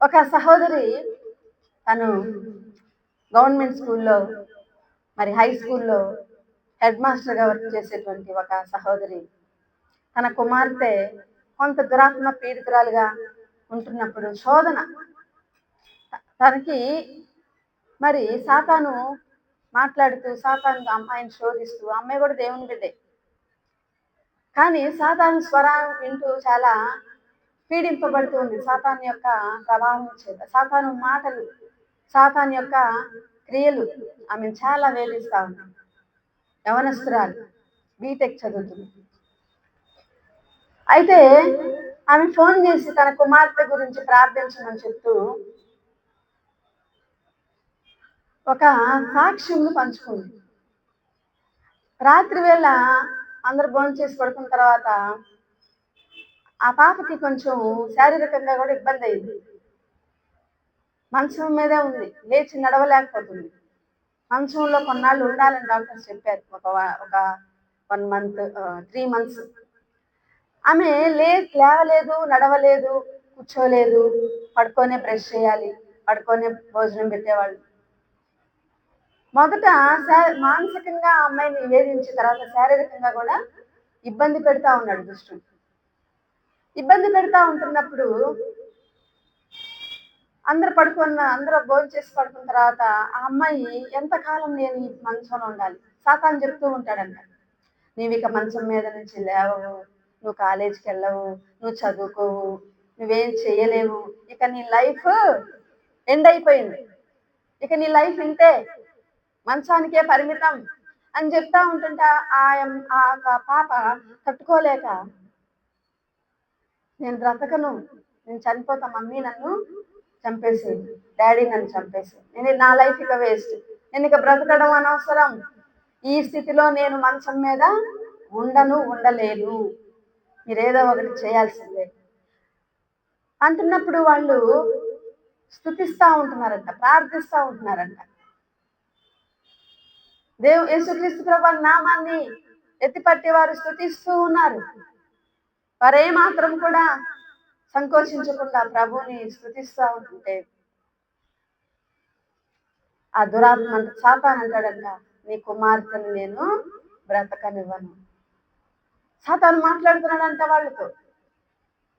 ఒక సహోదరి తను గవర్నమెంట్ స్కూల్లో మరి హై స్కూల్లో హెడ్ మాస్టర్గా వర్క్ చేసేటువంటి ఒక సహోదరి తన కుమార్తె కొంత దురాత్మ పీడితురాలుగా ఉంటున్నప్పుడు శోధన తనకి మరి సాతాను మాట్లాడుతూ సాతాను అమ్మాయిని శోధిస్తూ అమ్మాయి కూడా దేవుని బిడ్డే కానీ సాతాను స్వరం వింటూ చాలా పీడింపబడుతూ ఉంది సాతాను యొక్క ప్రభావం చేత సాతాను మాటలు సాతాను యొక్క క్రియలు ఆమె చాలా వేధిస్తా ఉంది. యవనస్తురాలు బీటెక్ చదువుతుంది. అయితే ఆమె ఫోన్ చేసి తన కుమార్తె గురించి ప్రార్థించమని చెప్తూ ఒక సాక్ష్యం పంచుకుంది. రాత్రి వేళ అందరు భోజనం చేసి పడుకున్న తర్వాత ఆ పాపకి కొంచెం శారీరకంగా కూడా ఇబ్బంది అయింది. మంచం మీదే ఉంది, లేచి నడవలేకపోతుంది. మంచంలో కొన్నాళ్ళు ఉండాలని డాక్టర్స్ చెప్పారు. ఒక 1 మంత్ 3 మంత్స్. ఆమె లేవలేదు, నడవలేదు, కూర్చోలేదు, పడుకొనే బ్రష్ చేయాలి, పడుకొనే భోజనం పెట్టేవాళ్ళు. మొదట మానసికంగా అమ్మాయిని వేధించిన తర్వాత శారీరకంగా కూడా ఇబ్బంది పెడతా ఉన్నాడు దుష్టుడు. ఇబ్బంది పెడతా ఉంటున్నప్పుడు అందరూ భోజనం చేసి పడుకున్న తర్వాత ఆ అమ్మాయి ఎంతకాలం నేను ఈ మంచంలో ఉండాలి? సాతాను చెప్తూ ఉంటాడంట, నీవు ఇక మంచం మీద నుంచి లేవవు, నువ్వు కాలేజీకి వెళ్ళవు, నువ్వు చదువుకోవు, నువ్వేం చేయలేవు, ఇక నీ లైఫ్ ఎండ్ అయిపోయింది, ఇక నీ లైఫ్ ఇంతే, మంచానికే పరిమితం అని చెప్తా ఉంటుంటా ఆ పాప తట్టుకోలేక, నేను బ్రతకను, నేను చనిపోతా, మమ్మీ నన్ను చంపేసి, డాడీ నన్ను చంపేసి, నా లైఫ్ ఇక వేస్ట్, నేను ఇక బ్రతకడం అనవసరం, ఈ స్థితిలో నేను మంచం మీద ఉండలేను, మీరేదో ఒకటి చేయాల్సిందే అంటున్నప్పుడు వాళ్ళు స్తుతిస్తా ఉంటున్నారంట, ప్రార్థిస్తా ఉంటున్నారంట. యేసుక్రీస్తు ప్రభువు నామాన్ని ఎత్తిపట్టి వారు స్తుతిస్తూ ఉన్నారు. వారే మాత్రం కూడా సంకోచించకుండా ప్రభువుని స్తుతిస్తూ ఉంటుంటే ఆ దురాత్మ సాతాను అంటాడంట, నీ కుమార్తెను నేను బ్రతకనివ్వను. సాతాను మాట్లాడుతున్నాడంట వాళ్ళతో,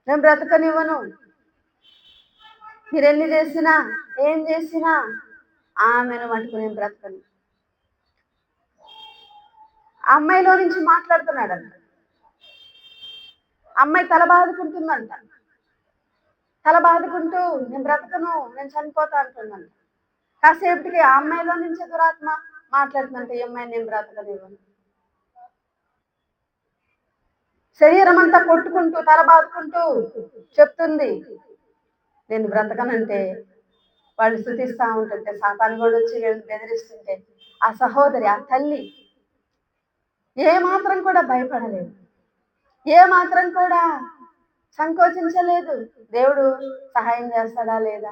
నేను బ్రతకనివ్వను, మీరెన్ని చేసినా ఏం చేసినా ఆమెను మటుకు నేను బ్రతకను. ఆ అమ్మాయిలో నుంచి మాట్లాడుతున్నాడంట. అమ్మాయి తల బాదుకుంటుందంట, తల బాదుకుంటూ నేను బ్రతకను, నేను చనిపోతా అంటుందంట. కాసేపటికి ఆ అమ్మాయిలో నుంచి దురాత్మ మాట్లాడుతుందంటే, ఈ అమ్మాయి నేను బ్రతకనివ్వను. శరీరం అంతా కొట్టుకుంటూ తల బాదుకుంటూ చెప్తుంది, నేను బ్రతకనంటే వాళ్ళు స్తుతిస్తా ఉంటుంటే సాతాను కూడా వచ్చి బెదిరిస్తుంటే ఆ సహోదరి, ఆ తల్లి ఏ మాత్రం కూడా భయపడలేదు, ఏ మాత్రం కూడా సంకోచించలేదు. దేవుడు సహాయం చేస్తాడా లేదా?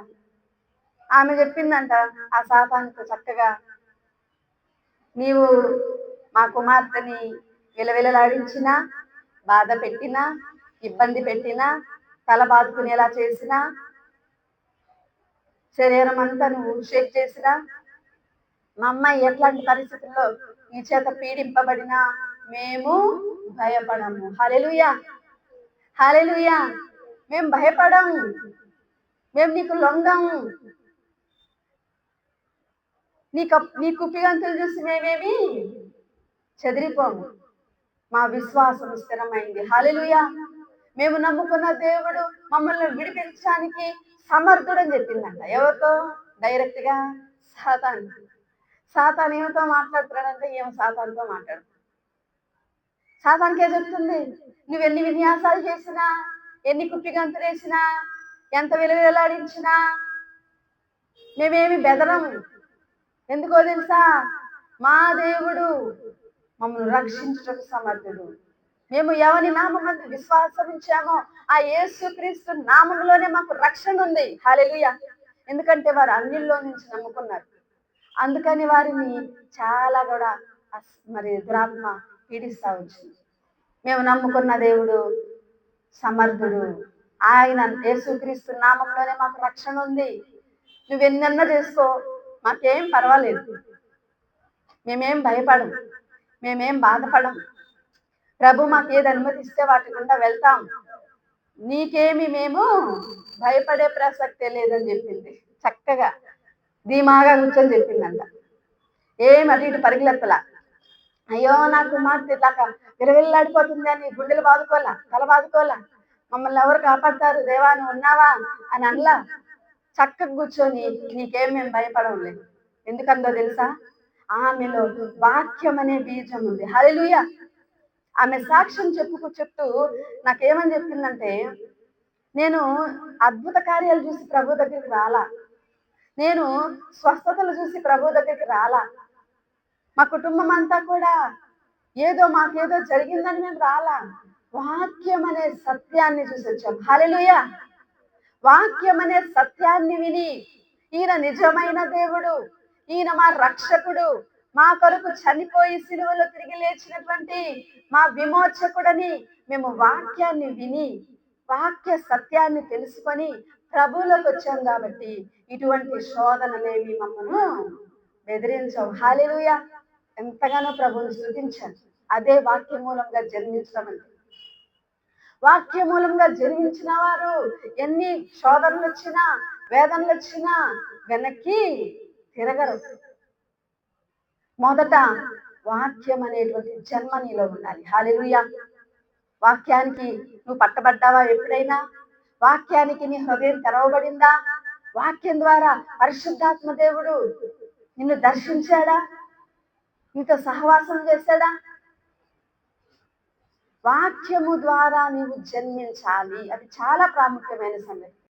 ఆమె చెప్పిందంట ఆ సాతానుతో చక్కగా, నీవు మా కుమార్తెని విలవిలలాడించినా, బాధ పెట్టినా, ఇబ్బంది పెట్టినా, తల బాదుకునేలా చేసినా, శరీరం అంతా నువ్వు షేక్ చేసినా, మా అమ్మాయి ఎట్లాంటి పరిస్థితుల్లో నీ చేత పీడింపబడినా మేము భయపడము. హల్లెలూయా, హల్లెలూయా. మేము భయపడము, మేము నీకు లొంగము, నీ కుప్పిగంతులు చూసి మేమేమి చెదిరిపోము, మా విశ్వాసం స్థిరమైంది. హల్లెలూయా. మేము నమ్ముకున్న దేవుడు మమ్మల్ని విడిపించడానికి సమర్థుడని చెప్పిందంట. ఎవరితో? డైరెక్ట్ గా సాతాను. సాతాను ఏమితో మాట్లాడుతున్నాడంటే ఏమో సాతానుతో మాట్లాడు. సాతానికే చెప్తుంది, నువ్వు ఎన్ని విన్యాసాలు చేసినా, ఎన్ని కుప్పిగంతులు వేసినా, ఎంత విలువలాడించినా మేమేమి బెదరం. ఎందుకో తెలుసా? మా దేవుడు మమ్మల్ని రక్షించుటకు సమర్థుడు. మేము ఎవరి నామమందు విశ్వాసం ఉంచామో ఆ యేసుక్రీస్తు నామంలోనే మాకు రక్షణ ఉంది. హల్లెలూయా. ఎందుకంటే వారు అన్నిల్లో నుంచి నమ్ముకున్నారు, అందుకని వారిని చాలా కూడా మరి దురాత్మ పీడిస్తా వచ్చింది. మేము నమ్ముకున్న దేవుడు సమర్థుడు, ఆయన యేసుక్రీస్తు నామంలోనే మాకు రక్షణ ఉంది. నువ్వెన్నన్నా చేసుకో, మాకేం పర్వాలేదు. మేమేం భయపడం, మేమేం బాధపడం. ప్రభు మాకేది అనుమతిస్తే వాటి గుండా వెళ్తాం. నీకేమి మేము భయపడే ప్రసక్తే లేదని చెప్పింది. చక్కగా ధీమాగా కూర్చొని చెప్పిందంట. ఏం అటు ఇటు పరిగెత్తలా. అయ్యో నా కుమార్తె ఇట్లాగా విలవిల్లాడిపోతుంది అని గుండెలు బాదుకోలా, తల బాదుకోలా. మమ్మల్ని ఎవరు కాపాడతారు దేవా నువ్వు ఉన్నావా అని అనలా. చక్కగా కూర్చొని నీకేం మేము భయపడం. ఎందుకందో తెలుసా? ఆమెలో వాక్యం అనే బీజం ఉంది. హల్లెలూయా. ఆమె సాక్ష్యం చెప్తూ నాకేమని చెప్పిందంటే, నేను అద్భుత కార్యాలు చూసి ప్రభు దగ్గరికి రాలా, నేను స్వస్థతలు చూసి ప్రభు దగ్గరికి రాలా, మా కుటుంబం అంతా కూడా మాకేదో జరిగిందని మేము రాలా. వాక్యం అనే సత్యాన్ని చూసి వచ్చాం. హల్లెలూయా. వాక్యం అనే సత్యాన్ని విని ఈయన నిజమైన దేవుడు, ఈయన మా రక్షకుడు, మా కొరకు చనిపోయి సిలువలో తిరిగి లేచినటువంటి మా విమోచకుడని మేము వాక్యాన్ని విని వాక్య సత్యాన్ని తెలుసుకొని ప్రభువులోకి వచ్చాం కాబట్టి ఇటువంటి శోధనలేవి మమ్మను బెదిరించవు. హల్లెలూయా. ఎంతగానో ప్రభువుని స్తుతించాను. అదే వాక్య మూలంగా జన్మించడం అంటే. వాక్య మూలంగా జన్మించిన వారు ఎన్ని శోధనలు వచ్చినా, వేదనలు వచ్చినా వెనక్కి తిరగరు. మొదట వాక్యం అనేటువంటి జన్మ నీలో ఉండాలి. హల్లెలూయా. వాక్యానికి నువ్వు పట్టబడ్డావా? ఎప్పుడైనా వాక్యానికి నీ హృదయం తెరవబడిందా? వాక్యం ద్వారా పరిశుద్ధాత్మ దేవుడు నిన్ను దర్శించాడా? నీతో సహవాసం చేశాడా? వాక్యము ద్వారా నీవు జన్మించాలి. అది చాలా ప్రాముఖ్యమైన సంగతి.